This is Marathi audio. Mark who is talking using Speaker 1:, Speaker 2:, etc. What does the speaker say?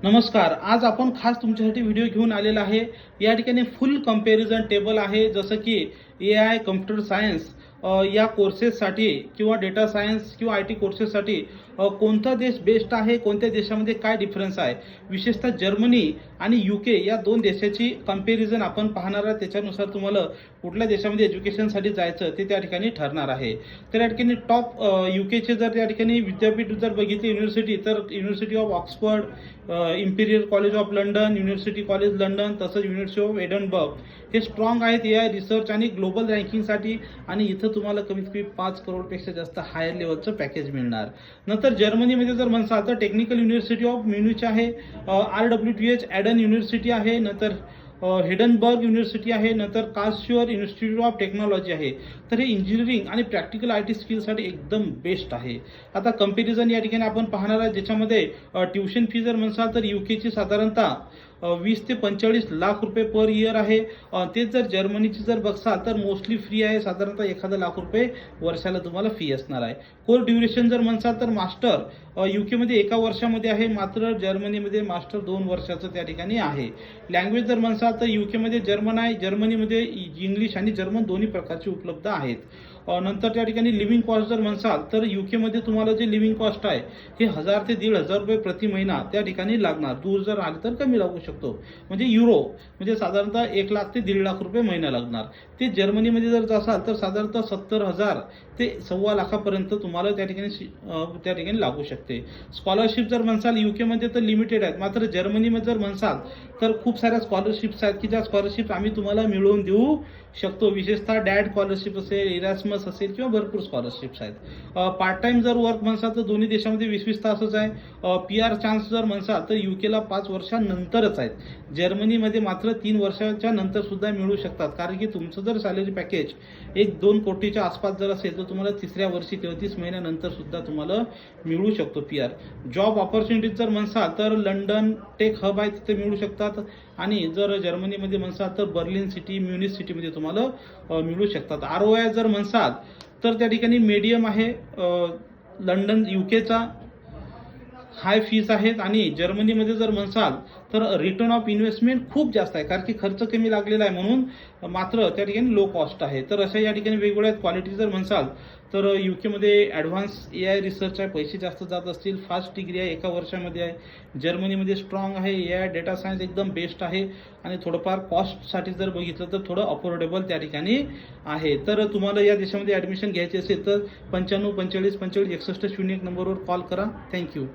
Speaker 1: नमस्कार. आज आपण खास तुमच्यासाठी व्हिडिओ घेऊन आलेला आहे. या ठिकाणी फुल कंपॅरिझन टेबल आहे, जसं की AI, कॉम्प्युटर सायन्स या कोर्सेससाठी किंवा डेटा सायन्स किंवा IT कोर्सेससाठी कोणता देश बेस्ट आहे, कोणत्या देशामध्ये काय डिफरन्स आहे. विशेषतः जर्मनी आणि UK या दोन देशाची कंपॅरिझन आपण पाहणार आहोत. त्याच्यानुसार तुम्हाला कुठल्या देशामध्ये एज्युकेशनसाठी जायचं ते त्या ठिकाणी ठरणार आहे. तर या ठिकाणी टॉप UKचे जर त्या ठिकाणी विद्यापीठ जर बघितली युनिव्हर्सिटी, तर university of Oxford, Imperial college of London, university college London, तसंच युनिव्हर्सिटी ऑफ एडनबर्ग हे स्ट्रॉंग आहेत AI रिसर्च आणि ग्लोबल रँकिंगसाठी. आणि इथं तुम्हाला कमीत कमी 5 करोडपेक्षा जास्त हायर लेवलचं पॅकेज मिळणार. नंतर जर्मनीमध्ये जर म्हणसाल तर टेक्निकल युनिव्हर्सिटी ऑफ म्युनिच आहे, RWTH ॲडन युनिव्हर्सिटी आहे, नंतर हिडनबर्ग युनिव्हर्सिटी आहे, नंतर कार्लसरुहे इन्स्टिट्यूट ऑफ टेक्नॉलॉजी आहे. तर हे इंजिनिअरिंग आणि प्रॅक्टिकल IT स्किलसाठी एकदम बेस्ट आहे. आता कंपॅरिझन या ठिकाणी आपण पाहणार आहे, ज्याच्यामध्ये ट्युशन फी जर म्हणसाल तर UKची साधारणतः 20 ते 45 लाख रुपये पर इयर आहे. तेच जर जर्मनीची जर बघसाल तर मोस्टली फ्री आहे, साधारणतः 1 लाख रुपये वर्षाला तुम्हाला फी असणार आहे. कोर्स ड्युरेशन जर म्हणसाल तर मास्टर UKमध्ये 1 वर्षामध्ये आहे, मात्र जर्मनीमध्ये मास्टर 2 वर्षाचं त्या ठिकाणी आहे. लँग्वेज जर म्हणसाल तर UKमध्ये जर्मन आहे, जर्मनीमध्ये इंग्लिश आणि जर्मन दोन्ही प्रकारचे उपलब्ध आहेत. नंतर त्या ठिकाणी लिव्हिंग कॉस्ट जर म्हणसाल तर UKमध्ये तुम्हाला जे लिव्हिंग कॉस्ट आहे हे 1000 ते 1500 रुपये प्रति महिना त्या ठिकाणी लागणार. दूर जर आले तर कमी लागू शकतो, म्हणजे युरो म्हणजे साधारणतः 1 लाख ते 1.5 लाख रुपये महिना लागणार. ते जर्मनीमध्ये जर जासाल तर साधारणतः 70,000 ते 1.25 लाखापर्यंत तुम्हाला त्या ठिकाणी लागू शकते. स्कॉलरशिप जर म्हणसाल UKमध्ये तर लिमिटेड आहेत, मात्र जर्मनीमध्ये जर म्हणसाल तर खूप साऱ्या स्कॉलरशिप्स आहेत की ज्या स्कॉलरशिप आम्ही तुम्हाला मिळवून देऊ शकतो. विशेषतः डॅड स्कॉलरशिप असेल, इरास्मस असेल किंवा भरपूर स्कॉलरशिप्स आहेत. पार्ट टाइम जर वर्क म्हणसाल तर दोन्ही देशामध्ये 20-20 तासच आहे. PR चान्स जर म्हणसाल तर UKला 5 वर्षांनंतरच आहेत. जर्मनीमध्ये मात्र 3 वर्षाच्या नंतर सुद्धा मिळू शकतात, कारण की तुमचं जर सॅलरी पॅकेज 1-2 कोटीच्या आसपास जर असेल तर तुम्हाला 3ऱ्या वर्षी 33 महिन्यानंतर सुद्धा तुम्हाला मिळू शकतो PR. जॉब ऑपॉर्च्युनिटीज जर म्हणसाल तर लंडन टेक हब आहे, तिथे मिळू शकतात. आणि जर जर्मनीमध्ये म्हणसाल तर बर्लिन सिटी, म्युनिच सिटीमध्ये तुम्हाला मिळू शकतात. ROI जर म्हणसाल तर त्या ठिकाणी मीडियम आहे. लंडन UKचा हाय फीस आहेत आणि जर्मनीमध्ये जर म्हणसाल तर रिटर्न ऑफ इन्व्हेस्टमेंट खूप जास्त आहे, कारण की खर्च कमी लागलेला आहे म्हणून. मात्र त्या ठिकाणी लो कॉस्ट आहे. तर अशा या ठिकाणी वेगवेगळ्या क्वालिटी जर म्हणसाल तर UKमध्ये ॲडव्हान्स AI रिसर्च आहे, पैसे जास्त जात असतील. फास्ट डिग्री आहे, 1 वर्षामध्ये आहे. जर्मनीमध्ये स्ट्रॉंग आहे. AI डेटा सायन्स एकदम बेस्ट आहे. आणि थोडंफार कॉस्टसाठी जर बघितलं तर थोडं अफोर्डेबल त्या ठिकाणी आहे. तर तुम्हाला या देशामध्ये ॲडमिशन घ्यायची असेल तर 95 45 45 61 01 नंबरवर कॉल करा. थँक्यू.